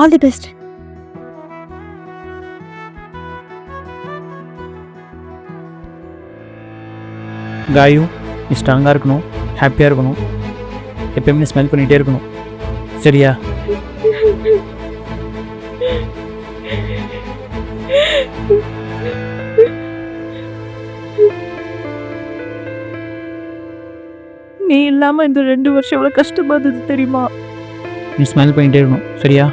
All the best. காயு, நீ ஸ்ட்ராங்காக இருக்கணும், ஹாப்பியாக இருக்கணும், எப்பயுமே ஸ்மைல் பண்ணிகிட்டே இருக்கணும், சரியா? நீ இல்லாம இந்த 2 வருஷம் எவ்வளவு கஷ்டமா இருந்தது தெரியுமா? நீ ஸ்மைல் பண்ணிகிட்டே இருக்கணும், சரியா?